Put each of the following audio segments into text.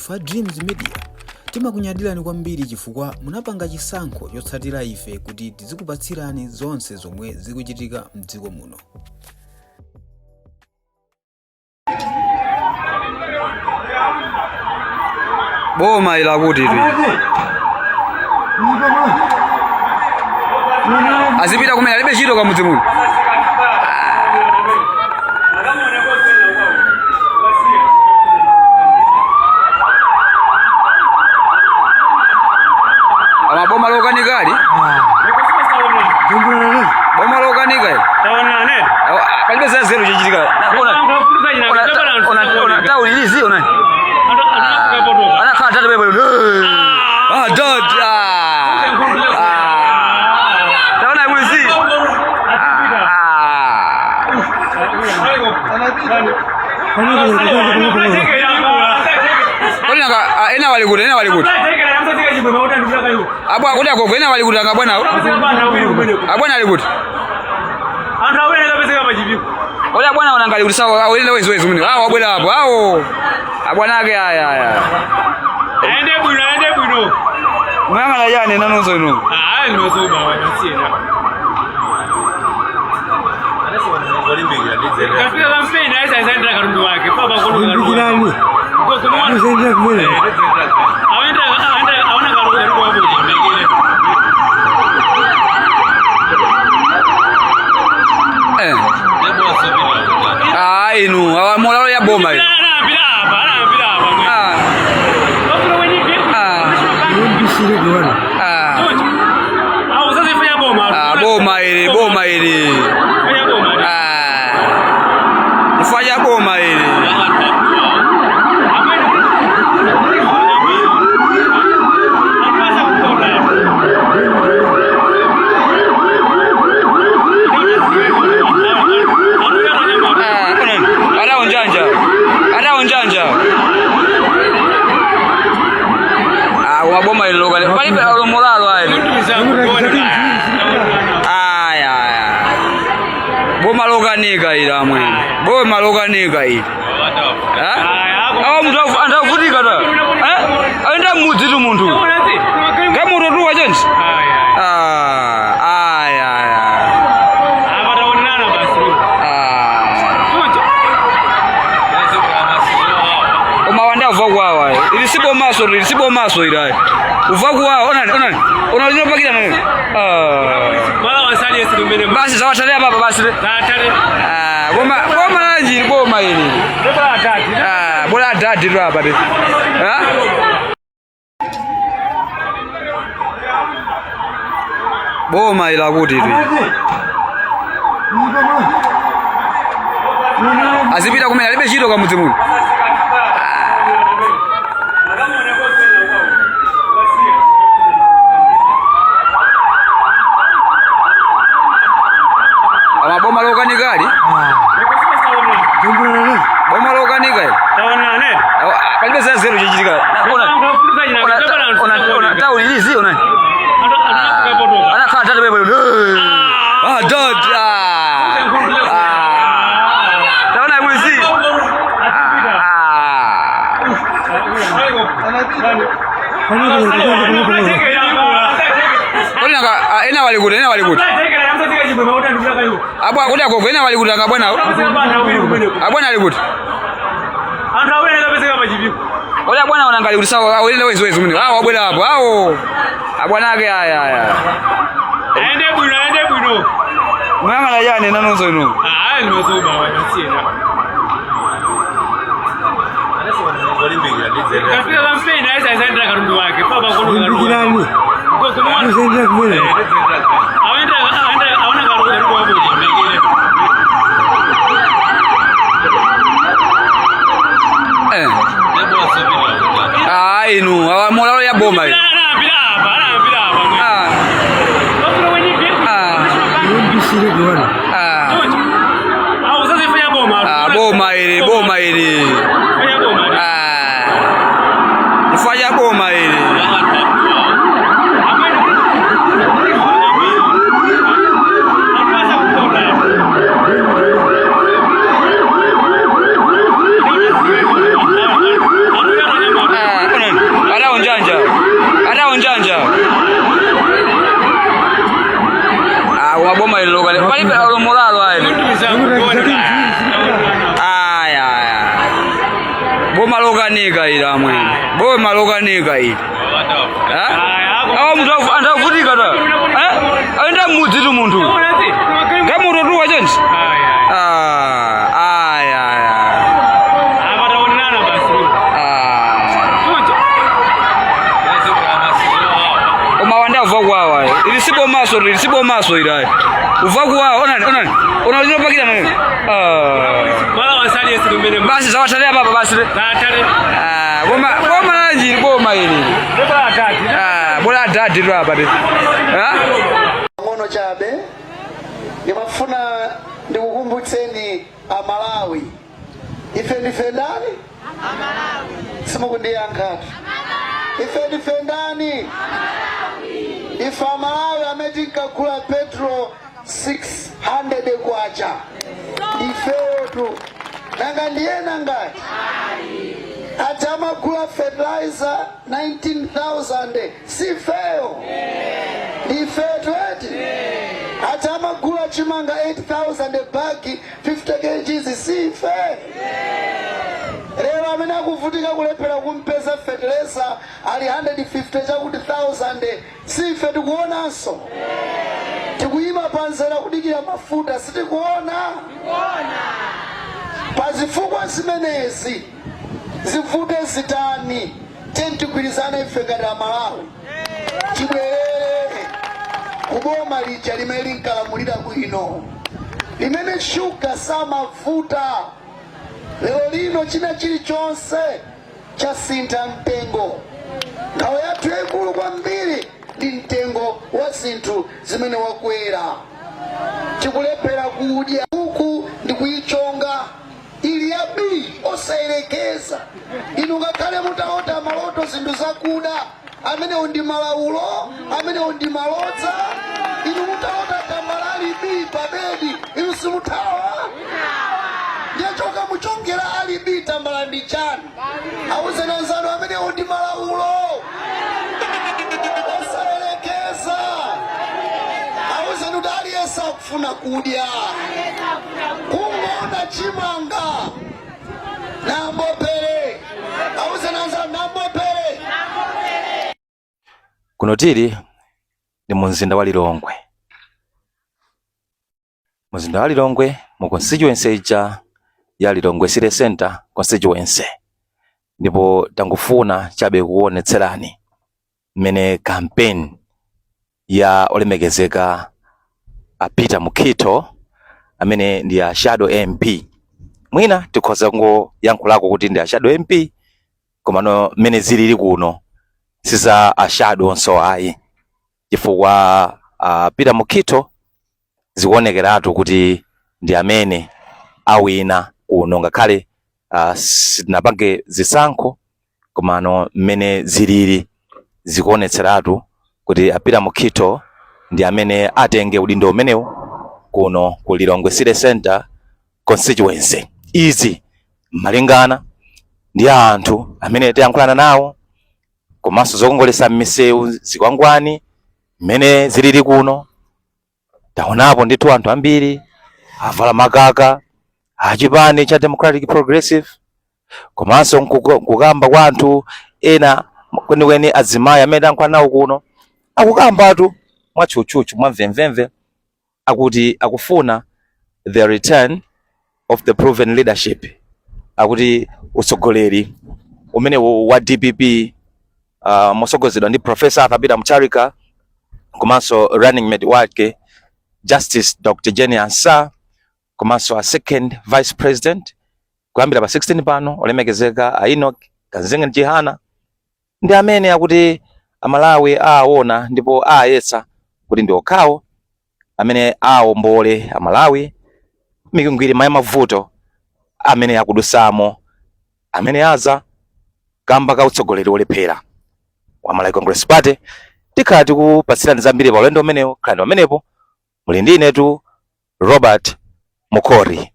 Fa Dreams Media timakunyadirani kwambiri chifukwa munapanga chisankho chotsatira ife kuti tizikupatsirani zonse zomwe zikuchitika mdziko muno. Boma ila kuti azipita kumene alibe chito kwa mudzi muno. Boma lokanika ali? Boma lokanika. Tawana ne? Palibe za zero chichitika. Ona tauli hizi ona. Ana kha tatu bebe. Dada. Taona mwezi. Koni nga ena walikuta. Abwa kuda gogo ena walikuta ngabwana. Abwana alikuta. Anta wena kabisa majibu. Oya bwana unaangalia ulisawa au ile wezo mimi. Wabwela hapo. Hao. Abwana yake haya. Aende bwino. Mwanga yani nanozo ino. Ni wasoba wanasiena. Kafika kampeni aisa isaenda karundu wake. Baba kono karundu. Kwa kumwona. Aona karundu hapo nyingine. Inu, awamolalo ya boma ile. Boma ile. Ufanya boma ile. Ada unjanja. Waboma ile lokale. Palipe molalo ile. Boma lokanika ile amwe. Boma lokanika ile. Mtu andavutika ta. Aenda mudzi tu muntu. Gamuto tu wajenzi. Uvakuwawa ilisibo maso ila uvakuwawa onani unalino pakila nani Mala wasali esidumbele basi zawatale baba basi tatale boma lanji boma ili bola dadi ndo hapa de boma ila kuti tu azipita kumene alibe chito kwa mudzi muno. Boma lokanika ali? Boma lokanika ali? Tawana ne? Palibe za zero chichitika. Ona tauli hizi ona. Ana kha tatu bebe. Dada. Taona mwezi. Koni nga ena walikuta. Abwa kuda gogo ena walikuta ngabwana. Abwana alikuta. Anta wena kabisa majibu. Oya bwana unaangalia ulisawa au ile wezo mimi. Wabwela hapo. Hao. Abwana yake haya. Aende bwino. Mwanga yani nanozo ino. Ni wasoba wanasiena. Kafika kampeni aisa isaenda karundu wake. Baba kono karundu. Kwa kumwona. Aona karundu hapo nyingine. Inu, awamolalo ya boma ile. Boma ile. Ufanya boma ile. ibe alomolalo ayi. Aya. Boma lokanika ila mwini. Boma lokanika ila. Awa mtu andavutika ta. Aenda mudzi tu muntu. Gamuto tu wajenzi. Ilisibo maso ila. Uvagu wao ona lino pakira nani? Mara wasali esilumbele. Basi zawatale baba basi. Zatale. Boma lanji boma hili. Bola dadi ndo hapa. Ngono chabe. Nimafuna ndikukumbutseni Amalawi. Ife ndifendani? Amalawi. Simukundiyankhatu. Ife ndifendani? Amalawi. Ife Amalawi ametika kula petro 600 kwacha. Ifeyo tu. Nanga ndiyena ngati? Atama kula fertilizer 19,000. Sifeyo. Ifeyo eti? Atama kula chimanga 8,000 bagi 50 kg. Sifeyo. Lero amene akuvutika kulephera kumpeza fertilizer ali 150 chakuti 1,000. Sife tikuonanso. Tikuyima panzera kudikira mafuta sitikuona. Pazifukwa zimenezi zivute zitani tentigwirizana ife ngati Amalawi tibwerere kuboma lija limene linkalamulira bwino limene shuga samavuta. Lero lino china chilichonse chasintha mtengo. Nthawi yathu yaikulu kwambiri ndi mtengo wa zinthu zimene wakwera. Tikulephera kudya huku ndi kuyichonga ili yabi osayerekeza. Inu ngakhale mutaota maloto zinthu zakuda amene undi malaulo amene undi malodza. Inu mutaota tambalali bi pabedi inu simutawa. Ndiyachoka muchongera alibi tambala ndi chani. Awuze nanzano amene undi malaulo osayerekeza. Awuze nudali yesa kufuna kudya. Kungona chimanga nambopere. Awuze nanzano nambopere. Kuno tili ni munzinda wa Lilongwe. Muzinda wa Lilongwe mu constituency ija ya Lilongwe City Center constituency. Ndipo tangufuna chabe kuonetserani mmene campaign ya olemekezeka Peter Mukito amene ndi ya Shadow MP. Mwina tikhoza ngo yankhulako kuti ndi ya Shadow MP komano mmene zilili kuno siza a Shadow nso ayi. Chifukwa Peter Mukito zikuonekeratu kuti ndi amene awina kuno ngakhale sinapange zisankho komano mmene zilili zikuonetseratu kuti Peter Mukito ndi amene atenge udindo umenewu kuno ku Lilongwe City Center constituency. Izi malingana ndi anthu amene tiyankhulana nawo komanso zokongolesa m'misewu zikwangwani mmene zilili kuno. Taonapo ndithu anthu ambiri avala makaka achipani cha Democratic Progressive komanso kukamba kwa anthu ena kwenikweni azimayi amene ayankhulana nawo kuno akukambatu mwatchutchutchu mwamvemvemve akuti akufuna the return of the proven leadership. Akuti utsogoleri umene wa DPP mosogozedwa ndi Professor Arthur Mutharika komanso running mate wake Justice Dr. Jenny Ansah komanso a second vice president kuyambira pa 16 pano olemekezeka Enoch Kanzenga Jihana ndi amene akuti Amalawi aona ndipo ayesa kuti ndi okhawo amene awombole Amalawi mikungwiri ya mavuto amene akudusamo amene aza kamba ka utsogoleri olephera wa Malawi Congress Party. Tikhala tikupatsirani zambiri pa ulendo umenewo. Khalani pamenepo muli ndi inetu Robert Mukori.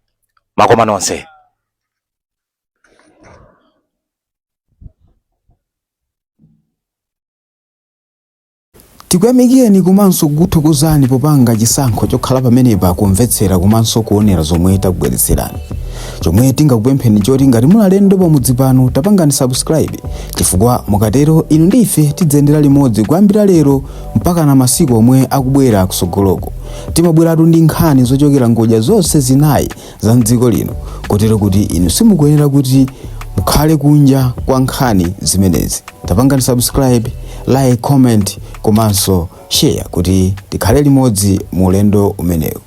Makoma nonse. tikuyamikeni komanso kukuthokozani popanga chisankho chokhala pamenepa kumvetsera komanso kuonera zomwe takubweretserani. Chomwe tingakupempheni choti ngati muli alendo pamudzi pano tapangani subscribe, chifukwa mukatero inu ndife tidzayendera limodzi kuyambira lero mpaka na masiku omwe akubwera kusogoloko. Timabweratu ndi nkhani zochokera ngodya zonse zinayi za mdziko lino, kotero kuti inu simukuyenera kuti mukhale kunja kwa nkhani zimenezi. Tapangani subscribe, like, comment komanso share kuti tikhale limodzi mu ulendo umenewu.